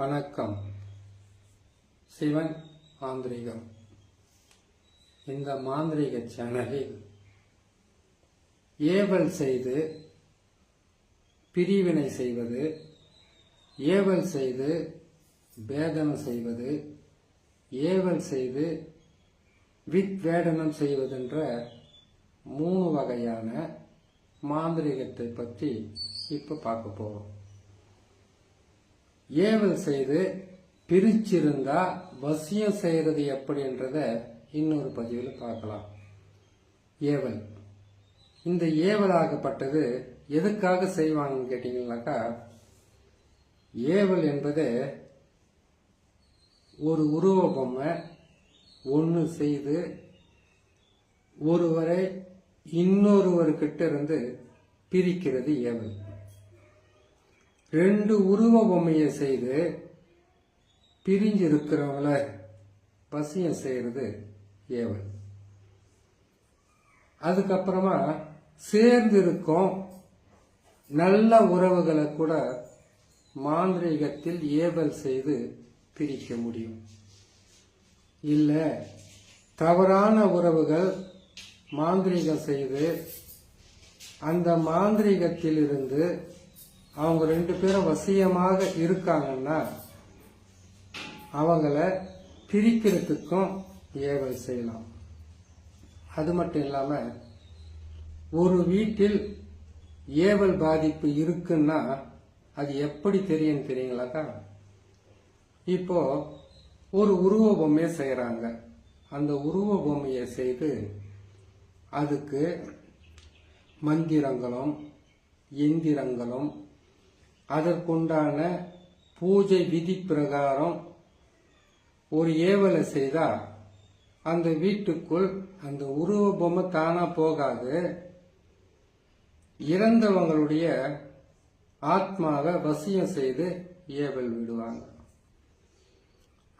வணக்கம். சிவன் மாந்திரிகம். இந்த மாந்திரிக சேனலில் ஏவல் செய்து பிரிவினை செய்வது, ஏவல் செய்து பேதனம் செய்வது, ஏவல் செய்து வித்வேடனம் செய்வதென்ற 3 வகையான மாந்திரிகத்தை பற்றி இப்ப பார்க்க போறோம். ஏவல் செய்து பிரிச்சிருந்தா வசியம் செய்யறது எப்படின்றத இன்னொரு பதிவில் பார்க்கலாம். ஏவல், இந்த ஏவலாகப்பட்டது எதுக்காக செய்வாங்கன்னு கேட்டீங்கன்னாக்கா, ஏவல் என்பது ஒரு உருவ பொம்மை ஒன்று செய்து ஒருவரை இன்னொருவர்கிட்ட இருந்து பிரிக்கிறது ஏவல். 2 உருவ பொம்மையை செய்து பிரிஞ்சு இருக்கிறவங்கள வசியம் செய்யறது ஏவல். அதுக்கப்புறமா சேர்ந்து இருக்கும் நல்ல உறவுகளை கூட மாந்திரீகத்தில் ஏவல் செய்து பிரிக்க முடியும். இல்ல தவறான உறவுகள் மாந்திரீகம் செய்து அந்த மாந்திரீகத்தில் இருந்து அவங்க 2 பேரும் வசியமாக இருக்காங்கன்னா அவங்கள பிரிக்கிறதுக்கும் ஏவல் செய்யலாம். அது மட்டும் இல்லாம ஒரு வீட்டில் ஏவல் பாதிப்பு இருக்குன்னா அது எப்படி தெரியும் தெரியுங்களாக்கா? இப்போ ஒரு உருவ பொம்மையை செய்யறாங்க. அந்த உருவ பொம்மையை செய்து அதுக்கு மந்திரங்களும் எந்திரங்களும் அதற்குண்டான பூஜை விதி பிரகாரம் ஒரு ஏவலை செய்தா அந்த வீட்டுக்குள் அந்த உருவ பொம்மை தானா போகாது, இறந்தவங்களுடைய ஆத்மாவை வசியம் செய்து ஏவல் விடுவாங்க.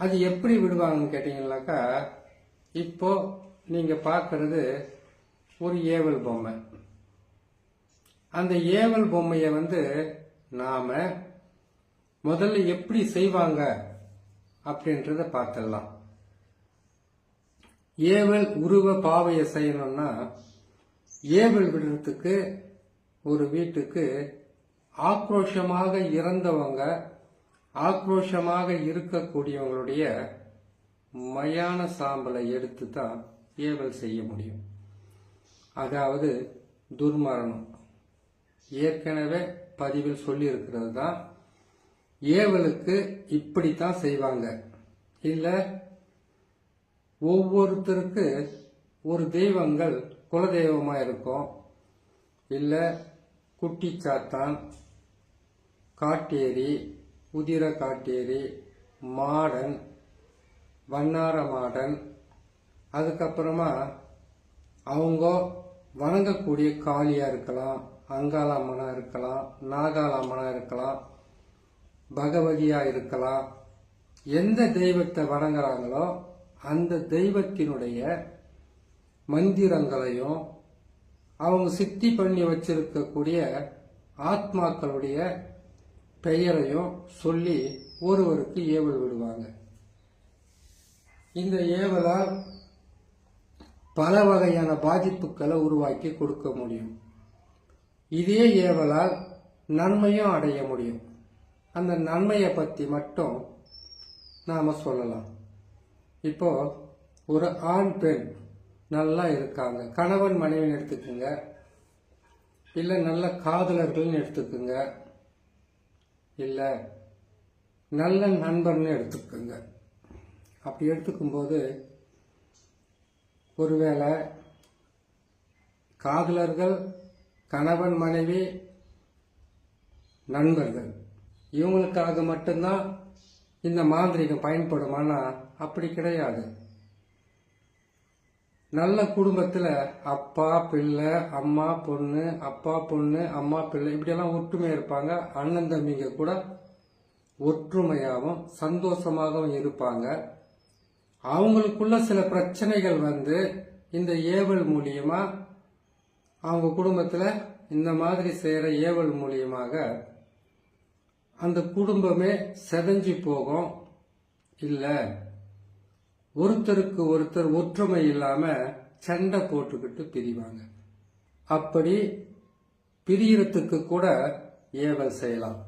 அது எப்படி விடுவாங்கன்னு கேட்டீங்கன்னாக்கா, இப்போ நீங்க பார்க்கறது ஒரு ஏவல் பொம்மை. அந்த ஏவல் பொம்மையை நாம முதல்ல எப்படி செய்வாங்க அப்படின்றத பார்த்துடலாம். ஏவல் உருவ பாவையை செய்யணும்னா ஏவல் விடுறதுக்கு ஒரு வீட்டுக்கு ஆக்ரோஷமாக இறந்தவங்க, ஆக்ரோஷமாக இருக்கக்கூடியவங்களுடைய மயான சாம்பலை எடுத்து தான் ஏவல் செய்ய முடியும். அதாவது துர்மரணம். ஏற்கனவே பதிவில் சொல்லி இருக்கிறது தான். ஏவலுக்கு இப்படித்தான் செய்வாங்க. இல்ல ஒவ்வொருத்தருக்கு ஒரு தெய்வங்கள் குலதெய்வமா இருக்கும். இல்ல குட்டி சாத்தான், காட்டேரி, உதிர காட்டேரி, மாடன், வண்ணார மாடன், அதுக்கப்புறமா அவங்க வணங்கக்கூடிய காளியா இருக்கலாம், அங்காளம்மனா இருக்கலாம், நாகாளம்மனா இருக்கலாம், பகவதியா இருக்கலாம். எந்த தெய்வத்தை வணங்குறாங்களோ அந்த தெய்வத்தினுடைய மந்திரங்களையும் அவங்க சித்தி பண்ணி வச்சிருக்கக்கூடிய ஆத்மாக்களுடைய பெயரையும் சொல்லி ஒருவருக்கு ஏவல் விடுவாங்க. இந்த ஏவலால் பல வகையான பாதிப்புகளை உருவாக்கி கொடுக்க முடியும். இதே ஏவலால் நன்மையும் அடைய முடியும். அந்த நன்மையை பத்தி மட்டும் நாம சொல்லலாம். இப்போ ஒரு ஆண் பெண் நல்லா இருக்காங்க, கணவன் மனைவின்னு எடுத்துக்குங்க, இல்ல நல்ல காதலர்கள்னு எடுத்துக்குங்க, இல்ல நல்ல நண்பர்னு எடுத்துக்குங்க. அப்படி எடுத்துக்கும்போது ஒருவேளை காதலர்கள், கணவன் மனைவி, நண்பர்கள் இவங்களுக்காக மட்டும்தான் இந்த மாந்திரிகம் பயன்படுமானா அப்படி கிடையாது. நல்ல குடும்பத்துல அப்பா பிள்ளை, அம்மா பொண்ணு, அப்பா பொண்ணு, அம்மா பிள்ளை இப்படியெல்லாம் ஒற்றுமையா இருப்பாங்க. அண்ணன் தம்பிங்க கூட ஒற்றுமையாகவும் சந்தோஷமாகவும் இருப்பாங்க. அவங்களுக்குள்ள சில பிரச்சனைகள் இந்த ஏவல் மூலியமா அவங்க குடும்பத்துல இந்த மாதிரி செய்யற ஏவல் மூலியமாக அந்த குடும்பமே செதஞ்சு போகும். இல்ல ஒருத்தருக்கு ஒருத்தர் ஒற்றுமை இல்லாம சண்டை போட்டுக்கிட்டு பிரிவாங்க. அப்படி பிரியறதுக்கு கூட ஏவல் செய்யலாம்.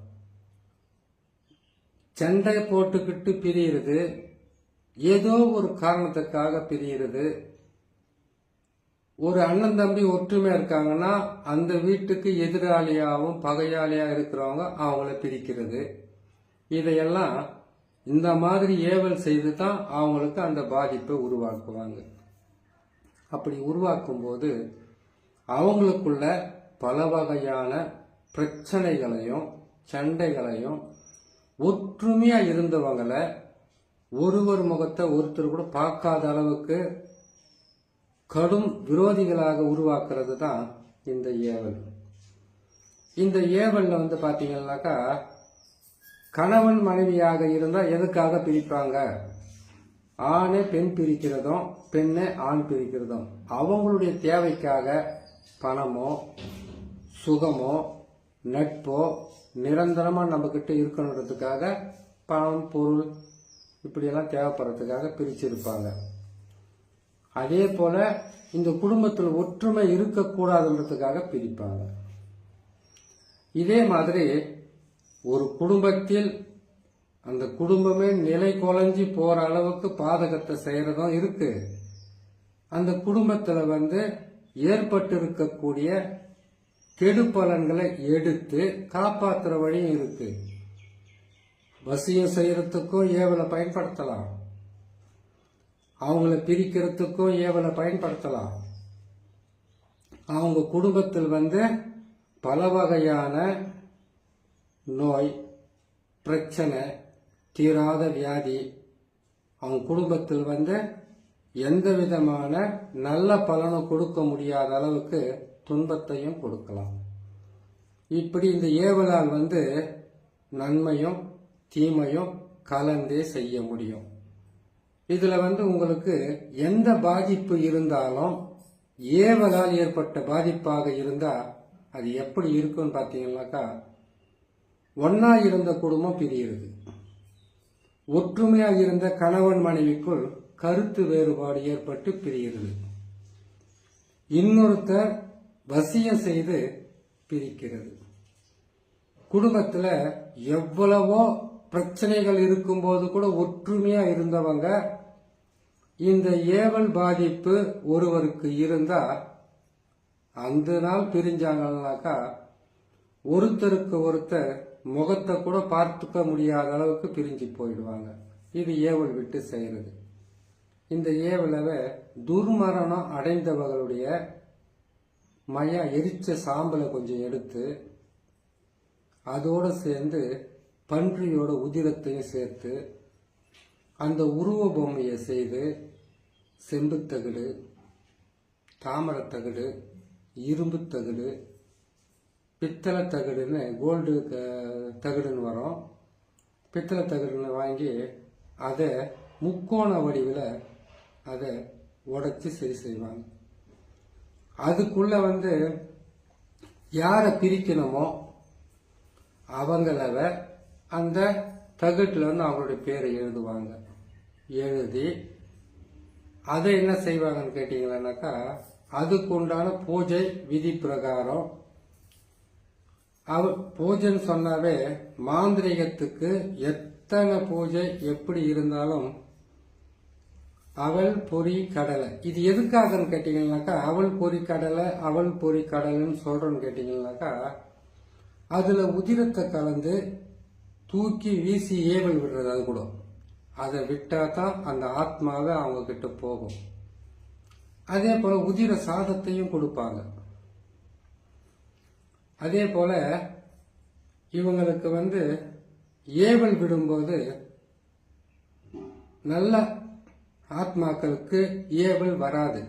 சண்டை போட்டுக்கிட்டு பிரியிறது ஏதோ ஒரு காரணத்துக்காக பிரியிறது. ஒரு அண்ணன் தம்பி ஒற்றுமையா இருக்காங்கன்னா அந்த வீட்டுக்கு எதிராளியாகவும் பகையாளியா இருக்கிறவங்க அவங்கள பிரிக்கிறது. இதையெல்லாம் இந்த மாதிரி ஏவல் செய்து தான் அவங்களுக்கு அந்த பாதிப்பை உருவாக்குவாங்க. அப்படி உருவாக்கும் போது அவங்களுக்குள்ள பல வகையான பிரச்சனைகளையும் சண்டைகளையும் ஒற்றுமையா இருந்தவங்களை ஒருவர் முகத்தை ஒருத்தர் கூட பார்க்காத அளவுக்கு கடும் விரோதிகளாக உருவாக்குறது தான் இந்த ஏவல். இந்த ஏவல்ல பாத்தீங்கன்னாக்கா கணவன் மனைவியாக இருந்தா எதுக்காக பிரிப்பாங்க? ஆணை பெண் பிரிக்கிறதும் பெண்ணை ஆண் பிரிக்கிறதும் அவங்களுடைய தேவைக்காக பணமோ சுகமோ நட்போ நிரந்தரமா நம்ம கிட்ட இருக்கணுன்றதுக்காக பணம் பொருள் இப்படியெல்லாம் தேவைப்படுறதுக்காக பிரிச்சிருப்பாங்க. அதே போல இந்த குடும்பத்தில் ஒற்றுமை இருக்கக்கூடாதுன்றதுக்காக பிரிப்பாங்க. இதே மாதிரி ஒரு குடும்பத்தில் அந்த குடும்பமே நிலை குலைஞ்சி போற அளவுக்கு பாதகத்தை செய்யறதும் இருக்கு. அந்த குடும்பத்துல ஏற்பட்டு இருக்கக்கூடிய கெடு பலன்களை எடுத்து காப்பாற்றுற வழியும் இருக்கு. வசியம் செய்யறதுக்கும் ஏவலை பயன்படுத்தலாம், அவங்கள பிரிக்கிறதுக்கும் ஏவலை பயன்படுத்தலாம். அவங்க குடும்பத்தில் பல வகையான நோய் பிரச்சனை தீராத வியாதி அவங்க குடும்பத்தில் எந்த விதமான நல்ல பலனும் கொடுக்க முடியாத அளவுக்கு துன்பத்தையும் கொடுக்கலாம். இப்படி இந்த ஏவலால் நன்மையும் தீமையும் கலந்தே செய்ய முடியும். இதுல உங்களுக்கு எந்த பாதிப்பு இருந்தாலும் ஏவலால் ஏற்பட்ட பாதிப்பாக இருந்தா அது எப்படி இருக்குன்னு பாத்தீங்கன்னாக்கா ஒன்னா இருந்த குடும்பம் பிரியுது. ஒற்றுமையா இருந்த கணவன் மனைவிக்குள் கருத்து வேறுபாடு ஏற்பட்டு பிரிகிறது. இன்னொருத்தர் வசியம் செய்து பிரிக்கிறது. குடும்பத்துல எவ்வளவோ பிரச்சனைகள் இருக்கும்போது கூட ஒற்றுமையா இருந்தவங்க இந்த ஏவல் பாதிப்பு ஒருவருக்கு இருந்தா அந்த நாள் பிரிஞ்சாங்கன்னாக்கா ஒருத்தருக்கு ஒருத்தர் முகத்தை கூட பார்த்துக்க முடியாத அளவுக்கு பிரிஞ்சு போயிடுவாங்க. இது ஏவல் விட்டு செய்யறது. இந்த ஏவலவை துர்மரணம் அடைந்தவர்களுடைய எரிச்ச சாம்பலை கொஞ்சம் எடுத்து அதோட சேர்ந்து பன்றியோட உதிரத்தையும் சேர்த்து அந்த உருவ பொம்மையை செய்து செம்புத்தகடு தாமரத்தகடு இரும்பு தகடு பித்தளை தகடுன்னு கோல்டு தகடுன்னு வரும். பித்தளை தகடுன்னு வாங்கி அதை முக்கோண வடிவில் அதை உடைச்சி சரி செய்வாங்க. அதுக்குள்ள யாரை பிரிக்கணுமோ அவங்கள அந்த தகட்டுல அவங்களுடைய பேரை எழுதுவாங்க. எழுதி அதை என்ன செய்வாங்கன்னு கேட்டீங்கன்னாக்கா அதுக்கு உண்டான பூஜை விதி பிரகாரம் பூஜைன்னு சொன்னாவே மாந்திரிகத்துக்கு எத்தனை பூஜை எப்படி இருந்தாலும் அவல் பொறி கடலை இது எதுக்காகன்னு கேட்டீங்கன்னாக்கா அவல் பொறி கடலை அவல் பொறி கடலைன்னு சொல்றோன்னு கேட்டீங்கன்னாக்கா அதுல உதிரத்தை கலந்து தூக்கி வீசி ஏவல் விடுறது. அது கூட அதை விட்டா தான் அந்த ஆத்மாவை அவங்க கிட்ட போகும். அதே போல உதிர சாதத்தையும் கொடுப்பாங்க. அதே போல இவங்களுக்கு ஏவல் விடும்போது நல்ல ஆத்மாக்களுக்கு ஏவல் வராது.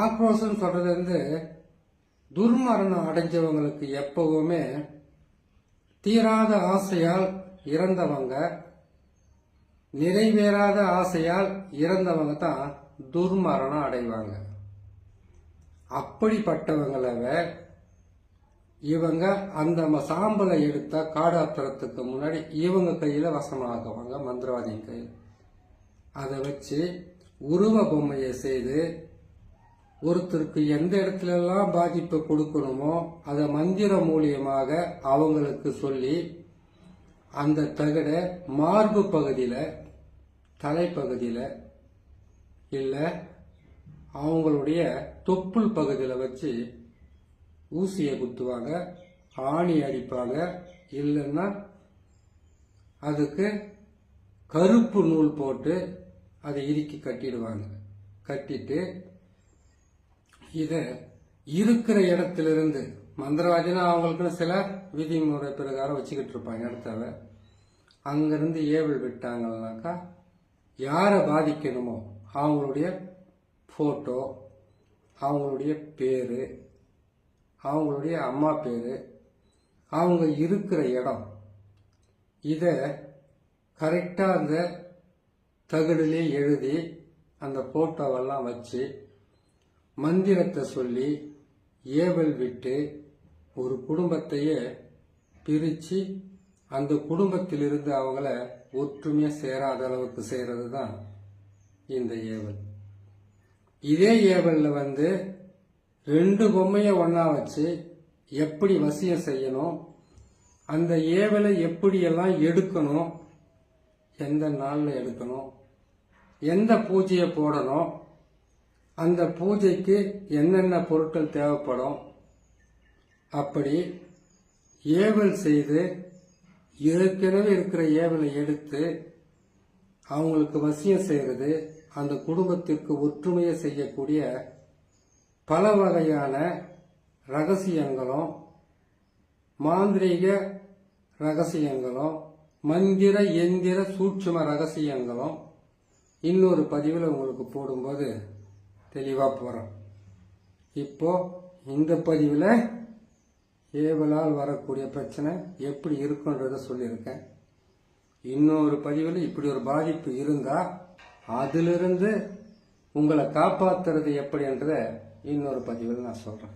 ஆக்ரோஷம் சொல்றது துர்மரணம் அடைஞ்சவங்களுக்கு எப்பவுமே தீராத ஆசையால் இறந்தவங்க நிறைவேறாத ஆசையால் இறந்தவங்க தான் துர்மரணம் அடைவாங்க. அப்படிப்பட்டவங்கள இவங்க அந்த சாம்பலை எடுத்தா காடாத்துறதுக்கு முன்னாடி இவங்க கையில வசமாக்குவாங்க, மந்திரவாதியின் கையில். அதை வச்சு உருவ பொம்மையை செய்து ஒருத்தருக்கு எந்த இடத்துல எல்லாம் பாதிப்பை கொடுக்கணுமோ அதை மந்திர மூலியமாக அவங்களுக்கு சொல்லி அந்த தகடை மார்பு பகுதியில், தலைப்பகுதியில், இல்லை அவங்களுடைய தொப்புள் பகுதியில் வச்சு ஊசியை குத்துவாங்க, ஆணி அடிப்பாங்க. இல்லைன்னா அதுக்கு கருப்பு நூல் போட்டு அதை இறுக்கி கட்டிடுவாங்க. கட்டிட்டு இதை இருக்கிற இடத்திலிருந்து, மந்திரவாதினா அவங்களுக்குன்னு சில விதிமுறை பிரகாரம் வச்சுக்கிட்டு இருப்பாங்க இடத்த. அங்கிருந்து ஏவல் விட்டாங்கன்னாக்கா யாரை பாதிக்கணுமோ அவங்களுடைய போட்டோ, அவங்களுடைய பேரு, அவங்களுடைய அம்மா பேரு, அவங்க இருக்கிற இடம், இதை கரெக்டாக அந்த தகடுலே எழுதி அந்த போட்டோவெல்லாம் வச்சு மந்திரத்தை சொல்லி ஏவல் விட்டு ஒரு குடும்பத்தையே பிரித்து அந்த குடும்பத்திலிருந்து அவங்கள ஒற்றுமையாக சேராத அளவுக்கு செய்கிறது தான் இந்த ஏவல். இதே ஏவலில் 2 பொம்மையை ஒன்றா வச்சு எப்படி வசியம் செய்யணும், அந்த ஏவலை எப்படியெல்லாம் எடுக்கணும், எந்த நாளில் எடுக்கணும், எந்த பூஜையை போடணும், அந்த பூஜைக்கு என்னென்ன பொருட்கள் தேவைப்படும், அப்படி ஏவல் செய்து ஏற்கனவே இருக்கிற ஏவலை எடுத்து அவங்களுக்கு வசியம் செய்கிறது, அந்த குடும்பத்திற்கு ஒற்றுமையை செய்யக்கூடிய பல வகையான ரகசியங்களும், மாந்திரீக ரகசியங்களும், மந்திர எந்திர சூட்சும ரகசியங்களும் இன்னொரு பதிவில் உங்களுக்கு போடும்போது தெளிவாக போகிறோம். இப்போ இந்த பதிவில் ஏவலால் வரக்கூடிய பிரச்சனை எப்படி இருக்குன்றத சொல்லியிருக்கேன். இன்னொரு பதிவில் இப்படி ஒரு பாதிப்பு இருந்தால் அதிலிருந்து உங்களை காப்பாற்றுறது எப்படின்றத இன்னொரு பதிவில் நான் சொல்கிறேன்.